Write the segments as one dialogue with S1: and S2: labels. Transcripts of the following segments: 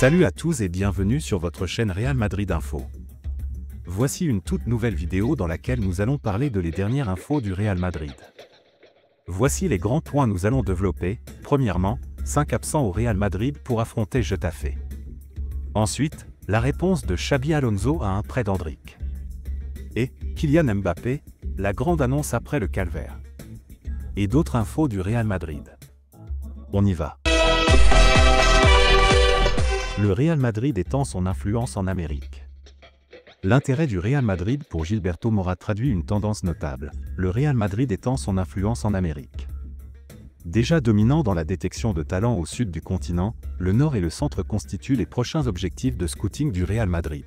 S1: Salut à tous et bienvenue sur votre chaîne Real Madrid Info. Voici une toute nouvelle vidéo dans laquelle nous allons parler de les dernières infos du Real Madrid. Voici les grands points nous allons développer. Premièrement, 5 absents au Real Madrid pour affronter Getafe. Ensuite, la réponse de Xabi Alonso à un prêt d'Endrick. Et Kylian Mbappé, la grande annonce après le calvaire. Et d'autres infos du Real Madrid. On y va. Le Real Madrid étend son influence en Amérique. L'intérêt du Real Madrid pour Gilberto Mora traduit une tendance notable. Le Real Madrid étend son influence en Amérique. Déjà dominant dans la détection de talents au sud du continent, le nord et le centre constituent les prochains objectifs de scouting du Real Madrid.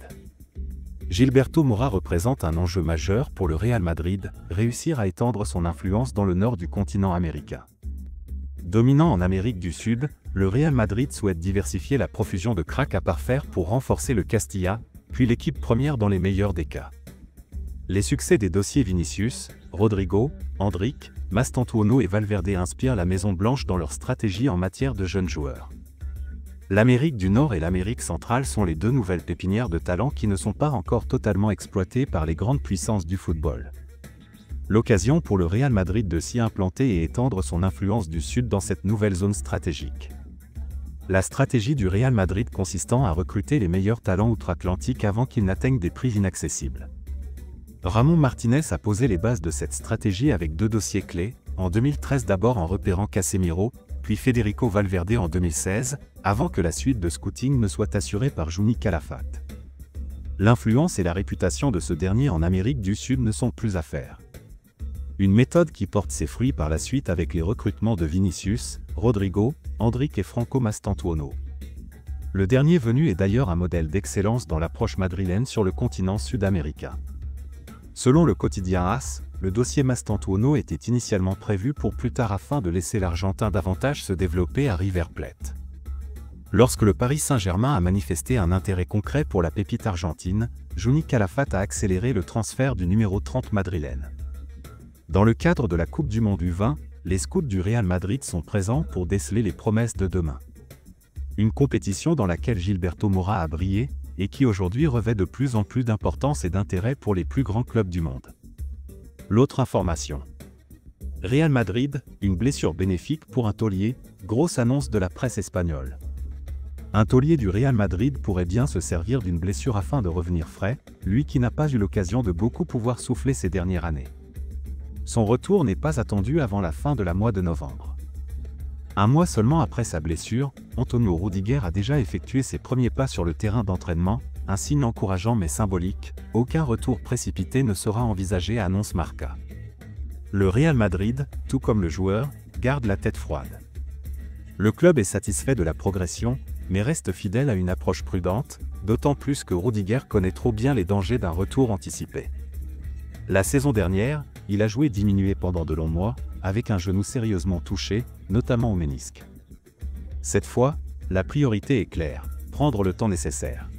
S1: Gilberto Mora représente un enjeu majeur pour le Real Madrid, réussir à étendre son influence dans le nord du continent américain. Dominant en Amérique du Sud, le Real Madrid souhaite diversifier la profusion de cracks à parfaire pour renforcer le Castilla, puis l'équipe première dans les meilleurs des cas. Les succès des dossiers Vinicius, Rodrigo, Endrick, Mastantuono et Valverde inspirent la Maison Blanche dans leur stratégie en matière de jeunes joueurs. L'Amérique du Nord et l'Amérique centrale sont les deux nouvelles pépinières de talents qui ne sont pas encore totalement exploitées par les grandes puissances du football. L'occasion pour le Real Madrid de s'y implanter et étendre son influence du Sud dans cette nouvelle zone stratégique. La stratégie du Real Madrid consistant à recruter les meilleurs talents outre-Atlantique avant qu'ils n'atteignent des prix inaccessibles. Ramon Martinez a posé les bases de cette stratégie avec deux dossiers clés, en 2013 d'abord en repérant Casemiro, puis Federico Valverde en 2016, avant que la suite de scouting ne soit assurée par Juni Calafate. L'influence et la réputation de ce dernier en Amérique du Sud ne sont plus à faire. Une méthode qui porte ses fruits par la suite avec les recrutements de Vinicius, Rodrigo, Endrick et Franco Mastantuono. Le dernier venu est d'ailleurs un modèle d'excellence dans l'approche madrilène sur le continent sud-américain. Selon le quotidien AS, le dossier Mastantuono était initialement prévu pour plus tard afin de laisser l'Argentin davantage se développer à River Plate. Lorsque le Paris Saint-Germain a manifesté un intérêt concret pour la pépite argentine, Juni Calafate a accéléré le transfert du numéro 30 madrilène. Dans le cadre de la Coupe du Monde U20, les scouts du Real Madrid sont présents pour déceler les promesses de demain. Une compétition dans laquelle Gilberto Mora a brillé, et qui aujourd'hui revêt de plus en plus d'importance et d'intérêt pour les plus grands clubs du monde. L'autre information. Real Madrid, une blessure bénéfique pour un taulier, grosse annonce de la presse espagnole. Un taulier du Real Madrid pourrait bien se servir d'une blessure afin de revenir frais, lui qui n'a pas eu l'occasion de beaucoup pouvoir souffler ces dernières années. Son retour n'est pas attendu avant la fin de la mois de novembre. Un mois seulement après sa blessure, Antonio Rudiger a déjà effectué ses premiers pas sur le terrain d'entraînement, un signe encourageant mais symbolique, aucun retour précipité ne sera envisagé, annonce Marca. Le Real Madrid, tout comme le joueur, garde la tête froide. Le club est satisfait de la progression, mais reste fidèle à une approche prudente, d'autant plus que Rudiger connaît trop bien les dangers d'un retour anticipé. La saison dernière, il a joué diminué pendant de longs mois, avec un genou sérieusement touché, notamment au ménisque. Cette fois, la priorité est claire, prendre le temps nécessaire.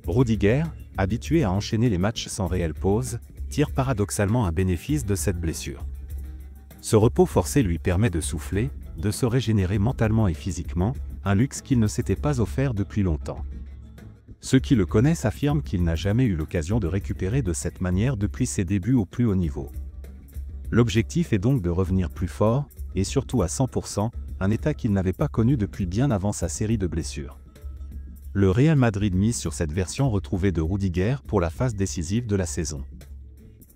S1: Rudiger, habitué à enchaîner les matchs sans réelle pause, tire paradoxalement un bénéfice de cette blessure. Ce repos forcé lui permet de souffler, de se régénérer mentalement et physiquement, un luxe qu'il ne s'était pas offert depuis longtemps. Ceux qui le connaissent affirment qu'il n'a jamais eu l'occasion de récupérer de cette manière depuis ses débuts au plus haut niveau. L'objectif est donc de revenir plus fort, et surtout à 100%, un état qu'il n'avait pas connu depuis bien avant sa série de blessures. Le Real Madrid mise sur cette version retrouvée de Rudiger pour la phase décisive de la saison.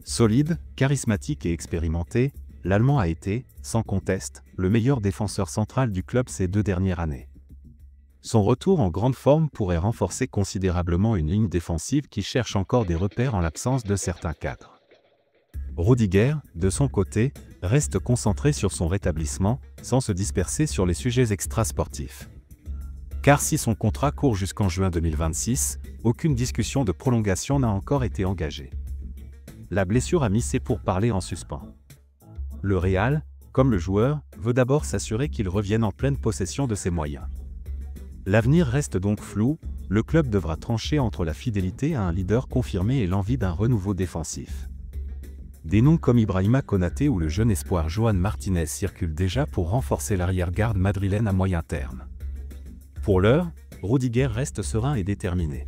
S1: Solide, charismatique et expérimenté, l'Allemand a été, sans conteste, le meilleur défenseur central du club ces 2 dernières années. Son retour en grande forme pourrait renforcer considérablement une ligne défensive qui cherche encore des repères en l'absence de certains cadres. Rudiger, de son côté, reste concentré sur son rétablissement, sans se disperser sur les sujets extrasportifs. Car si son contrat court jusqu'en juin 2026, aucune discussion de prolongation n'a encore été engagée. La blessure a mis ses pourparlers en suspens. Le Real, comme le joueur, veut d'abord s'assurer qu'il revienne en pleine possession de ses moyens. L'avenir reste donc flou, le club devra trancher entre la fidélité à un leader confirmé et l'envie d'un renouveau défensif. Des noms comme Ibrahima Konaté ou le jeune espoir Joan Martinez circulent déjà pour renforcer l'arrière-garde madrilène à moyen terme. Pour l'heure, Rudiger reste serein et déterminé.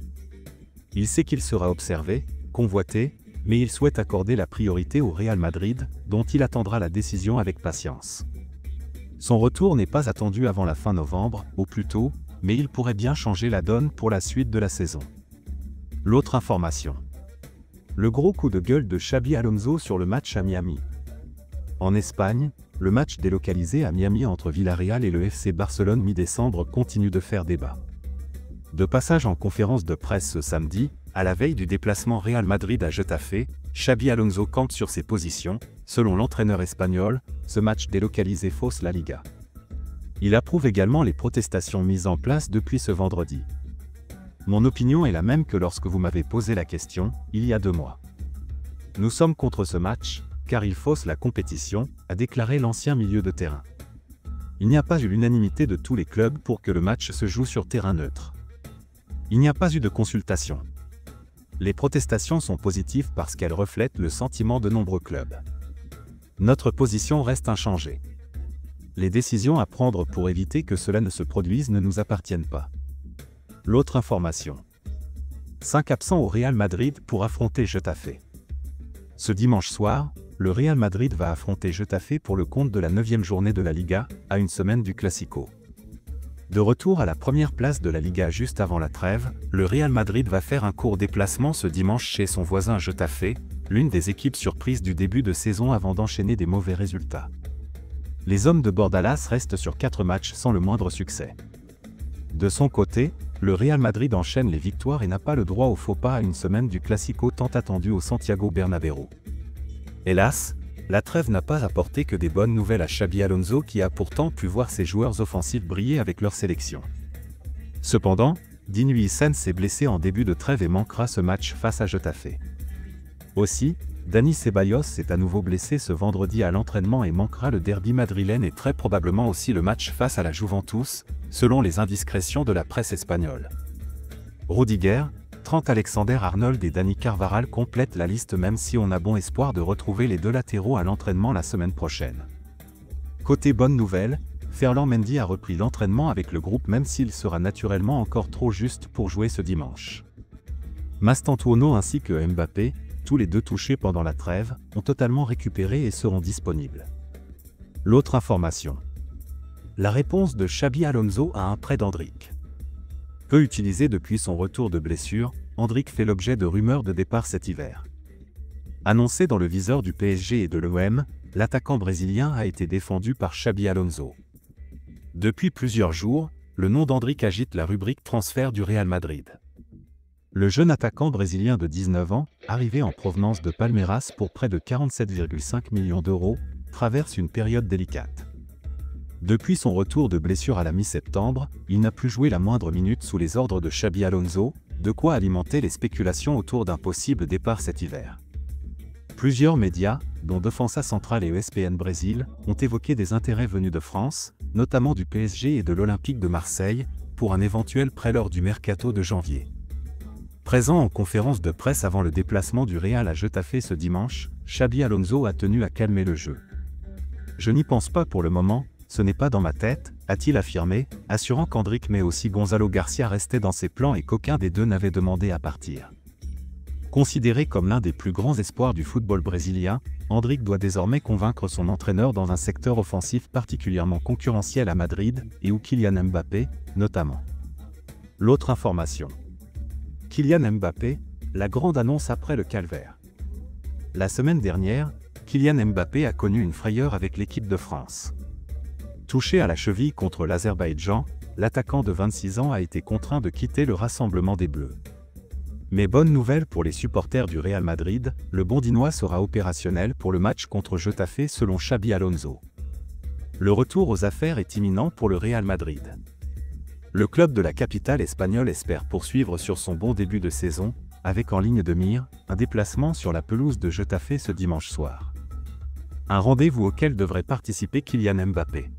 S1: Il sait qu'il sera observé, convoité, mais il souhaite accorder la priorité au Real Madrid, dont il attendra la décision avec patience. Son retour n'est pas attendu avant la fin novembre, au plus tôt, mais il pourrait bien changer la donne pour la suite de la saison. L'autre information. Le gros coup de gueule de Xabi Alonso sur le match à Miami. En Espagne, le match délocalisé à Miami entre Villarreal et le FC Barcelone mi-décembre continue de faire débat. De passage en conférence de presse ce samedi, à la veille du déplacement Real Madrid à Getafe, Xabi Alonso campe sur ses positions. Selon l'entraîneur espagnol, ce match délocalisé fausse la Liga. Il approuve également les protestations mises en place depuis ce vendredi. Mon opinion est la même que lorsque vous m'avez posé la question, il y a 2 mois. Nous sommes contre ce match, car il fausse la compétition, a déclaré l'ancien milieu de terrain. Il n'y a pas eu l'unanimité de tous les clubs pour que le match se joue sur terrain neutre. Il n'y a pas eu de consultation. Les protestations sont positives parce qu'elles reflètent le sentiment de nombreux clubs. Notre position reste inchangée. Les décisions à prendre pour éviter que cela ne se produise ne nous appartiennent pas. L'autre information. 5 absents au Real Madrid pour affronter Getafe. Ce dimanche soir, le Real Madrid va affronter Getafe pour le compte de la 9e journée de la Liga, à une semaine du Classico. De retour à la première place de la Liga juste avant la trêve, le Real Madrid va faire un court déplacement ce dimanche chez son voisin Getafe, l'une des équipes surprises du début de saison avant d'enchaîner des mauvais résultats. Les hommes de Bordalas restent sur 4 matchs sans le moindre succès. De son côté, le Real Madrid enchaîne les victoires et n'a pas le droit au faux pas à une semaine du Classico tant attendu au Santiago Bernabéu. Hélas, la trêve n'a pas apporté que des bonnes nouvelles à Xabi Alonso qui a pourtant pu voir ses joueurs offensifs briller avec leur sélection. Cependant, Dani Ceballos s'est blessé en début de trêve et manquera ce match face à Getafe. Aussi, Dani Ceballos s'est à nouveau blessé ce vendredi à l'entraînement et manquera le derby madrilène et très probablement aussi le match face à la Juventus, selon les indiscrétions de la presse espagnole. Rudiger, Trent Alexander-Arnold et Dani Carvajal complètent la liste même si on a bon espoir de retrouver les 2 latéraux à l'entraînement la semaine prochaine. Côté bonne nouvelle, Ferland Mendy a repris l'entraînement avec le groupe même s'il sera naturellement encore trop juste pour jouer ce dimanche. Mastantuono ainsi que Mbappé, tous les 2 touchés pendant la trêve, ont totalement récupéré et seront disponibles. L'autre information. La réponse de Xabi Alonso à un prêt d'Endrick. Peu utilisé depuis son retour de blessure, Endrick fait l'objet de rumeurs de départ cet hiver. Annoncé dans le viseur du PSG et de l'OM, l'attaquant brésilien a été défendu par Xabi Alonso. Depuis plusieurs jours, le nom d'Endrick agite la rubrique transfert du Real Madrid. Le jeune attaquant brésilien de 19 ans, arrivé en provenance de Palmeiras pour près de 47,5 millions d'euros, traverse une période délicate. Depuis son retour de blessure à la mi-septembre, il n'a plus joué la moindre minute sous les ordres de Xabi Alonso, de quoi alimenter les spéculations autour d'un possible départ cet hiver. Plusieurs médias, dont Defensa Central et ESPN Brésil, ont évoqué des intérêts venus de France, notamment du PSG et de l'Olympique de Marseille, pour un éventuel prêt lors du mercato de janvier. Présent en conférence de presse avant le déplacement du Real à Getafe ce dimanche, Xabi Alonso a tenu à calmer le jeu. « Je n'y pense pas pour le moment, ce n'est pas dans ma tête », a-t-il affirmé, assurant qu'Endrick mais aussi Gonzalo Garcia restaient dans ses plans et qu'aucun des 2 n'avait demandé à partir. Considéré comme l'un des plus grands espoirs du football brésilien, Endrick doit désormais convaincre son entraîneur dans un secteur offensif particulièrement concurrentiel à Madrid, et où Kylian Mbappé, notamment. L'autre information. Kylian Mbappé, la grande annonce après le calvaire. La semaine dernière, Kylian Mbappé a connu une frayeur avec l'équipe de France. Touché à la cheville contre l'Azerbaïdjan, l'attaquant de 26 ans a été contraint de quitter le rassemblement des Bleus. Mais bonne nouvelle pour les supporters du Real Madrid, le Bondinois sera opérationnel pour le match contre Getafe selon Xabi Alonso. Le retour aux affaires est imminent pour le Real Madrid. Le club de la capitale espagnole espère poursuivre sur son bon début de saison, avec en ligne de mire, un déplacement sur la pelouse de Getafe ce dimanche soir. Un rendez-vous auquel devrait participer Kylian Mbappé.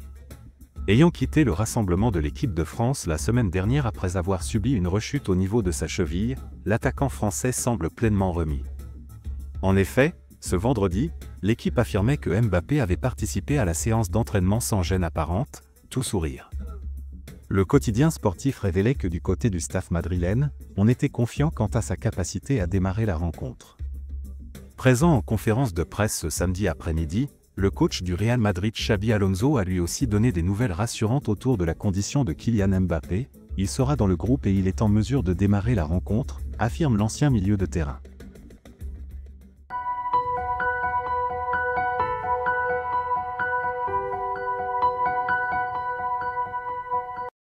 S1: Ayant quitté le rassemblement de l'équipe de France la semaine dernière après avoir subi une rechute au niveau de sa cheville, l'attaquant français semble pleinement remis. En effet, ce vendredi, l'équipe affirmait que Mbappé avait participé à la séance d'entraînement sans gêne apparente, tout sourire. Le quotidien sportif révélait que du côté du staff madrilène, on était confiant quant à sa capacité à démarrer la rencontre. Présent en conférence de presse ce samedi après-midi, le coach du Real Madrid Xabi Alonso a lui aussi donné des nouvelles rassurantes autour de la condition de Kylian Mbappé. Il sera dans le groupe et il est en mesure de démarrer la rencontre, affirme l'ancien milieu de terrain.